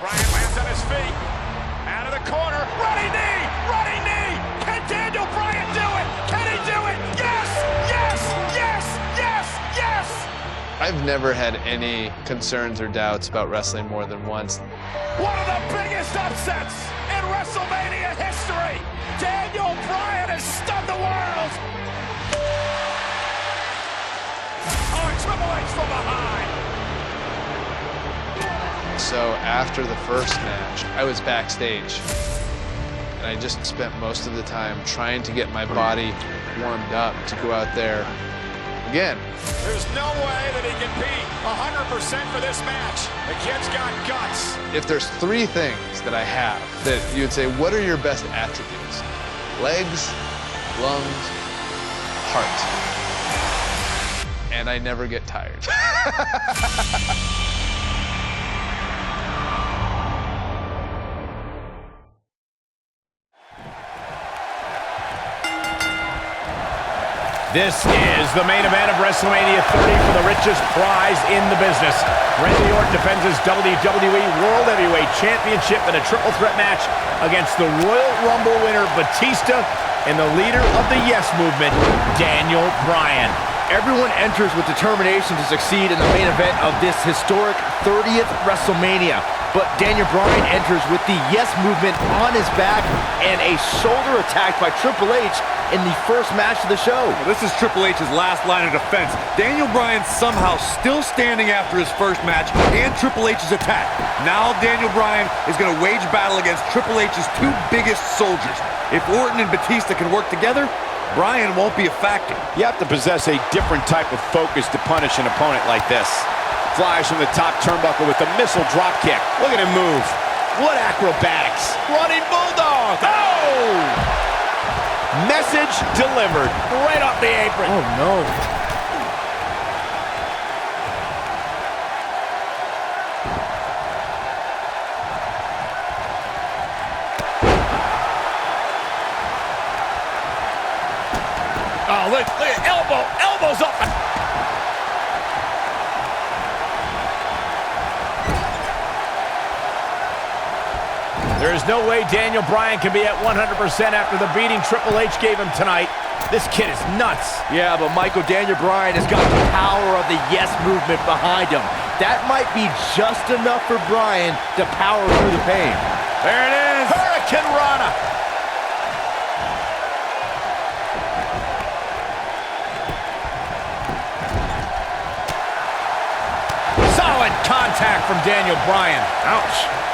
Bryan lands on his feet. Out of the corner. Running knee! Running knee! Can Daniel Bryan do it? Can he do it? Yes! Yes! Yes! Yes! Yes! I've never had any concerns or doubts about wrestling more than once. One of the biggest upsets in WrestleMania history! Daniel Bryan has stunned the world! Oh, and Triple H from behind! So after the first match, I was backstage. And I just spent most of the time trying to get my body warmed up to go out there again. There's no way that he can be 100% for this match. The kid's got guts. If there's three things that I have that you'd say, what are your best attributes? Legs, lungs, heart. And I never get tired. This is the main event of WrestleMania 30 for the richest prize in the business. Randy Orton defends his WWE World Heavyweight Championship in a triple threat match against the Royal Rumble winner Batista and the leader of the Yes Movement, Daniel Bryan. Everyone enters with determination to succeed in the main event of this historic 30th WrestleMania. But Daniel Bryan enters with the Yes Movement on his back and a shoulder attack by Triple H in the first match of the show. Well, this is Triple H's last line of defense. Daniel Bryan somehow still standing after his first match and Triple H's attack. Now Daniel Bryan is going to wage battle against Triple H's two biggest soldiers. If Orton and Batista can work together, Bryan won't be a factor. You have to possess a different type of focus to punish an opponent like this. Flies from the top turnbuckle with the missile drop kick. Look at him move. What acrobatics. Running bulldog. Oh! Message delivered right off the apron. Oh, no. Oh, look at elbows up. There is no way Daniel Bryan can be at 100% after the beating Triple H gave him tonight. This kid is nuts. Yeah, but Michael, Daniel Bryan has got the power of the Yes Movement behind him. That might be just enough for Bryan to power through the pain. There it is. Hurricane Rana. Solid contact from Daniel Bryan. Ouch.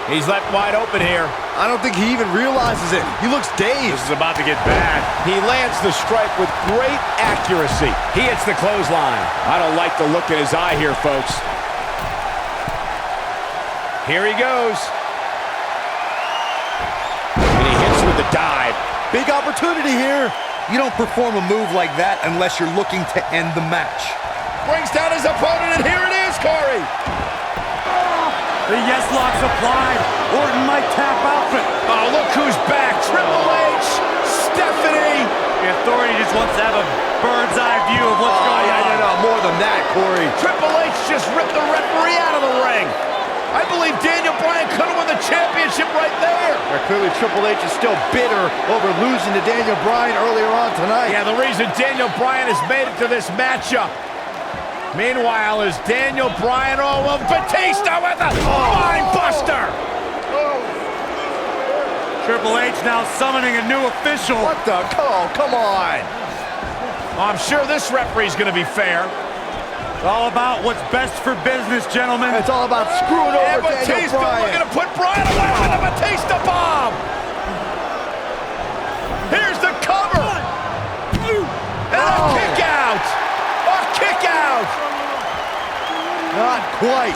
He's left wide open here. I don't think he even realizes it. He looks dazed. This is about to get bad. He lands the strike with great accuracy. He hits the clothesline. I don't like the look in his eye here, folks. Here he goes. And he hits with the dive. Big opportunity here. You don't perform a move like that unless you're looking to end the match. Brings down his opponent, and here it is, Corey. The Yes Lock's applied. Orton might tap out. Oh, look who's back. Triple H, Stephanie. The Authority just wants to have a bird's eye view of what's going on. No, more than that, Corey. Triple H just ripped the referee out of the ring. I believe Daniel Bryan could have won the championship right there. Clearly, Triple H is still bitter over losing to Daniel Bryan earlier on tonight. Yeah, the reason Daniel Bryan has made it to this matchup. Meanwhile, is Daniel Bryan, Batista with a mind buster. Triple H now summoning a new official. What the? Oh, come on. I'm sure this referee's going to be fair. It's all about what's best for business, gentlemen. It's all about screwing over Daniel Batista Bryan. looking to put Bryan away with the Batista bomb. Here's the cover. And a kick out. A kick out. Not quite.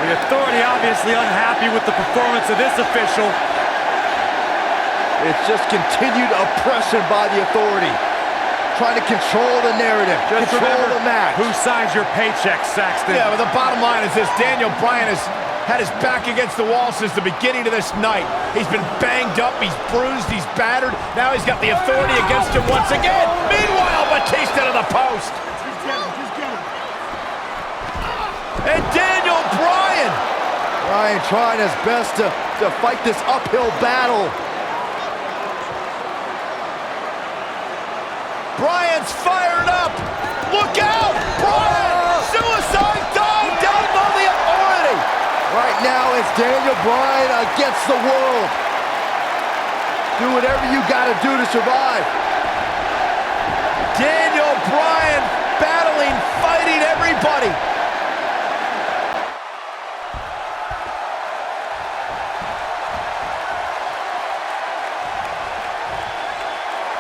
The Authority obviously unhappy with the performance of this official. It's just continued oppression by the Authority. Trying to control the narrative, control the match. Who signs your paycheck, Saxton? Yeah, but the bottom line is this. Daniel Bryan is had his back against the wall since the beginning of this night. He's been banged up, he's bruised, he's battered. Now he's got the authority against him once again. Meanwhile, Batista to the post. And Daniel Bryan. Bryan trying his best to fight this uphill battle. Bryan's fired up. Look out! Bryan! Suicide dive down on the authority. Right now, it's Daniel Bryan against the world. Do whatever you gotta do to survive. Daniel Bryan battling, fighting everybody.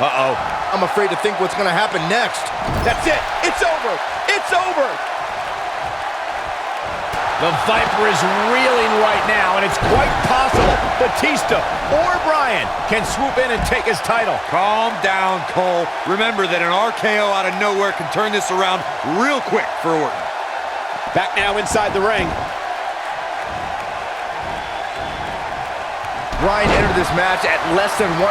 Uh-oh. I'm afraid to think what's gonna happen next. That's it. It's over. It's over. The Viper is reeling right now, and it's quite possible Batista or Bryan can swoop in and take his title. Calm down, Cole. Remember that an RKO out of nowhere can turn this around real quick for Orton. Back now inside the ring. Bryan entered this match at less than 100%,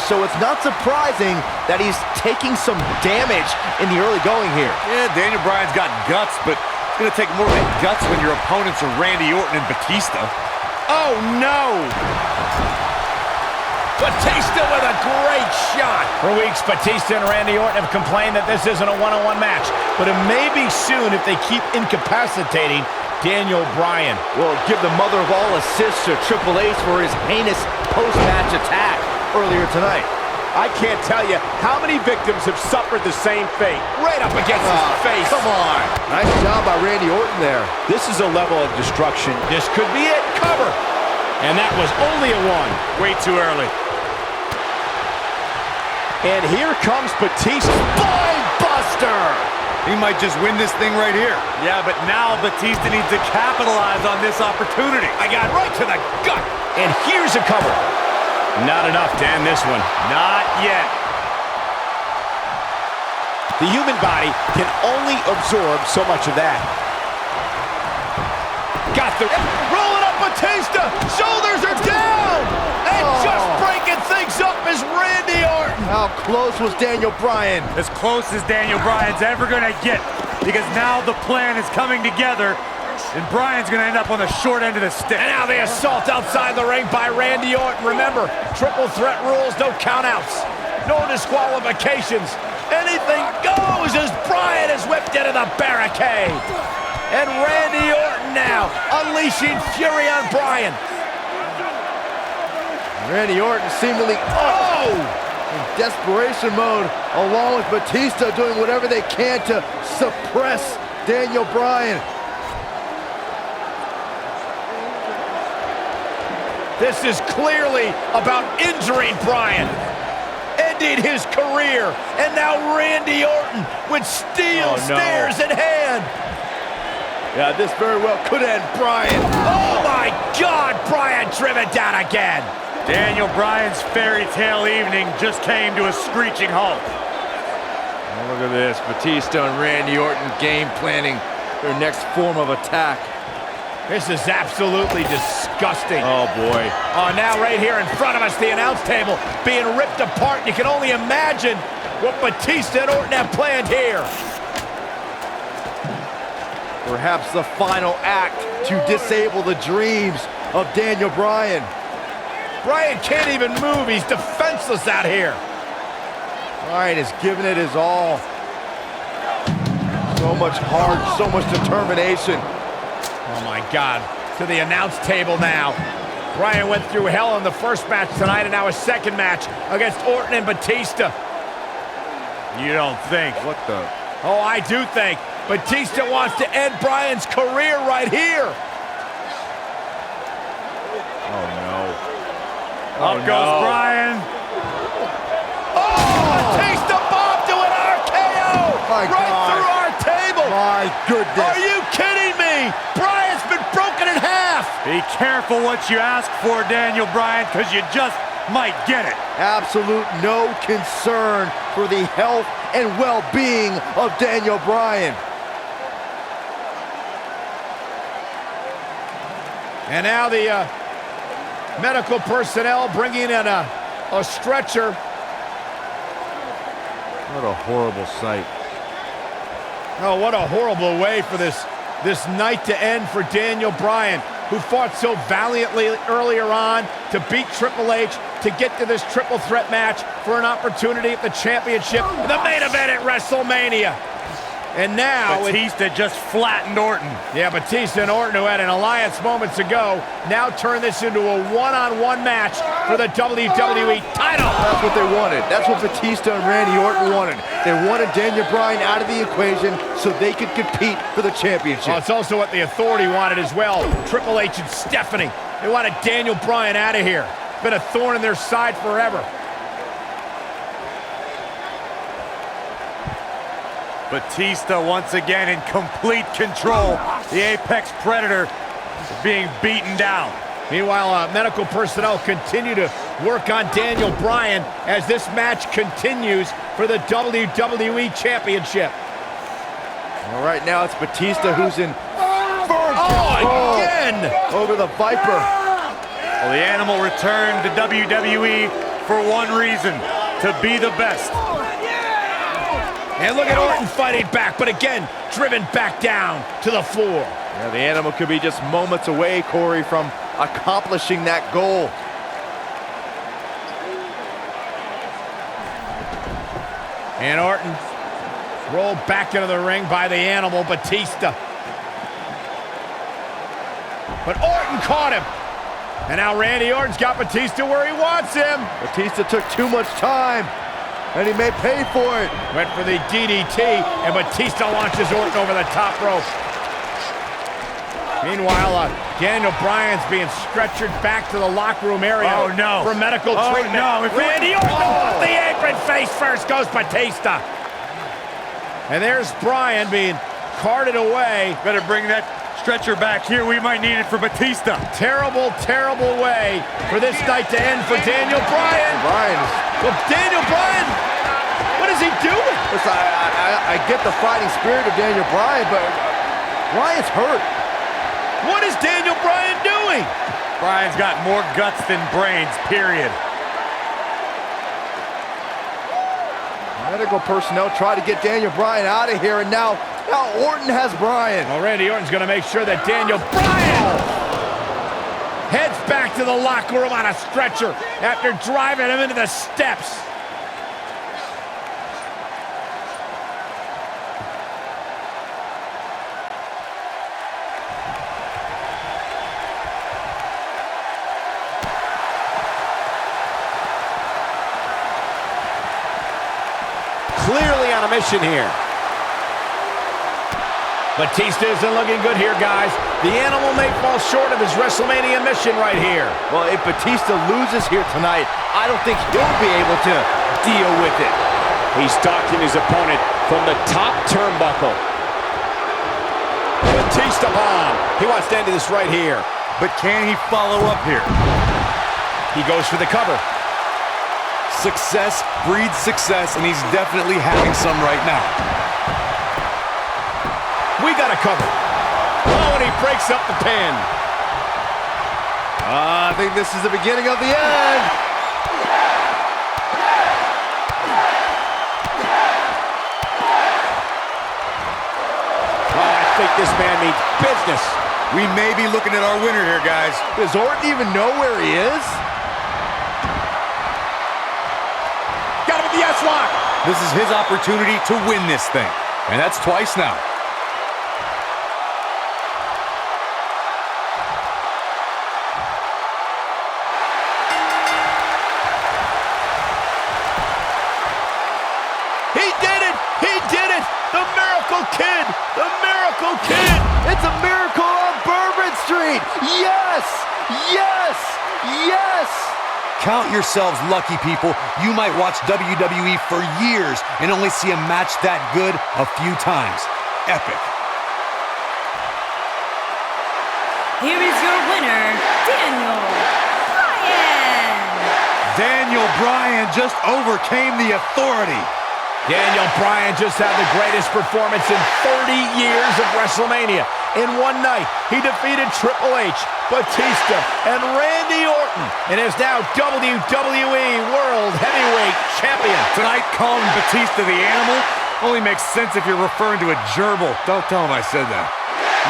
so it's not surprising that he's taking some damage in the early going here. Yeah, Daniel Bryan's got guts, but it's going to take more than guts when your opponents are Randy Orton and Batista. Oh, no! Batista with a great shot. For weeks, Batista and Randy Orton have complained that this isn't a one-on-one match, but it may be soon if they keep incapacitating Daniel Bryan. Will give the mother of all assists to Triple H for his heinous post-match attack earlier tonight. I can't tell you how many victims have suffered the same fate. Right up against his face. Come on. Nice job by Randy Orton there. This is a level of destruction. This could be it. Cover. And that was only a one. Way too early. And here comes Batista. Spine buster. He might just win this thing right here. Yeah, but now Batista needs to capitalize on this opportunity. I got right to the gut. And here's a cover. Not enough to end this one. Not yet. The human body can only absorb so much of that. Got the... Rolling up Batista. Shoulders are down. And just breaking things up is Randy Orton. How close was Daniel Bryan? As close as Daniel Bryan's ever going to get, because now the plan is coming together, and Bryan's going to end up on the short end of the stick. And now the assault outside the ring by Randy Orton. Remember, triple threat rules, no countouts, no disqualifications. Anything goes as Bryan is whipped into the barricade. And Randy Orton now unleashing fury on Bryan. Randy Orton seemingly in desperation mode, along with Batista doing whatever they can to suppress Daniel Bryan. This is clearly about injuring Bryan, ending his career, and now Randy Orton with steel stairs in hand. Yeah, this very well could end Bryan. Oh my God, Bryan driven down again. Daniel Bryan's fairy tale evening just came to a screeching halt. Oh, look at this, Batista and Randy Orton game planning their next form of attack. This is absolutely disgusting. Oh boy. Oh, now right here in front of us, the announce table being ripped apart. You can only imagine what Batista and Orton have planned here. Perhaps the final act to disable the dreams of Daniel Bryan. Bryan can't even move. He's defenseless out here. Bryan is giving it his all. So much heart, so much determination. Oh my God. To the announce table now. Bryan went through hell in the first match tonight, and now his second match against Orton and Batista. You don't think? What the? Oh, I do think. Batista wants to end Bryan's career right here. Oh no. Up goes Bryan. Oh, Batista bomb to an RKO! My right God. through our table! My goodness. Are you kidding me? Bryan's been broken in half! Be careful what you ask for, Daniel Bryan, because you just might get it. Absolute no concern for the health and well-being of Daniel Bryan. And now the medical personnel bringing in a stretcher. What a horrible sight. Oh, what a horrible way for this night to end for Daniel Bryan, who fought so valiantly earlier on to beat Triple H, to get to this triple threat match for an opportunity at the championship, the main event at WrestleMania. And now Batista just flattened Orton. Yeah, Batista and Orton, who had an alliance moments ago, now turn this into a one-on-one match for the WWE title. That's what they wanted. That's what Batista and Randy Orton wanted. They wanted Daniel Bryan out of the equation so they could compete for the championship. Well, it's also what the Authority wanted as well. Triple H and Stephanie. They wanted Daniel Bryan out of here. Been a thorn in their side forever. Batista once again in complete control. The Apex Predator being beaten down. Meanwhile, medical personnel continue to work on Daniel Bryan as this match continues for the WWE Championship. All right, now it's Batista who's in firm control again over the Viper. Well, the Animal returned to WWE for one reason, to be the best. And look at Orton fighting back, but again, driven back down to the floor. Yeah, the Animal could be just moments away, Corey, from accomplishing that goal. And Orton rolled back into the ring by the Animal, Batista. But Orton caught him. And now Randy Orton's got Batista where he wants him. Batista took too much time, and he may pay for it. Went for the DDT, and Batista launches Orton over the top rope. Meanwhile, Daniel Bryan's being stretchered back to the locker room area for medical treatment. No. Randy Orton off the apron, face first goes Batista. And there's Bryan being carted away. Better bring that stretcher back here. We might need it for Batista. Terrible, terrible way for this night to end for Daniel Bryan. Well, Daniel Bryan, what is he doing? Listen, I get the fighting spirit of Daniel Bryan, but Bryan's hurt. What is Daniel Bryan doing? Bryan's got more guts than brains, period. Medical personnel try to get Daniel Bryan out of here, and now Orton has Bryan. Well, Randy Orton's going to make sure that Daniel Bryan heads back to the locker room on a stretcher after driving him into the steps. Clearly on a mission here. Batista isn't looking good here, guys. The Animal may fall short of his WrestleMania mission right here. Well, if Batista loses here tonight, I don't think he'll be able to deal with it. He's stalking his opponent from the top turnbuckle. Batista bomb. He wants to end this right here. But can he follow up here? He goes for the cover. Success breeds success, and he's definitely having some right now. We got a cover. Oh, and he breaks up the pin. I think this is the beginning of the end. Oh, I think this man means business. We may be looking at our winner here, guys. Does Orton even know where he is? Got him with the S-lock. This is his opportunity to win this thing, and that's twice now. Kid! The Miracle Kid! It's a miracle on Bourbon Street! Yes! Yes! Yes! Count yourselves lucky, people. You might watch WWE for years and only see a match that good a few times. Epic. Here is your winner, Daniel Bryan! Daniel Bryan just overcame the Authority. Daniel Bryan just had the greatest performance in 30 years of WrestleMania. In one night, he defeated Triple H, Batista, and Randy Orton, and is now WWE World Heavyweight Champion. Tonight, calling Batista the Animal only makes sense if you're referring to a gerbil. Don't tell him I said that.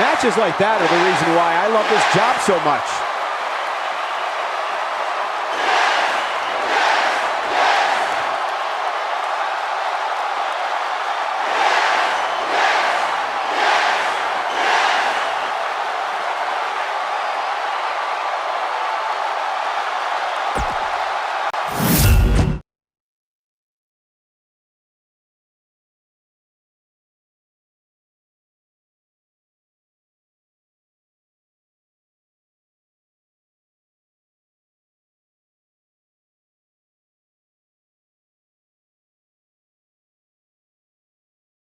Matches like that are the reason why I love this job so much.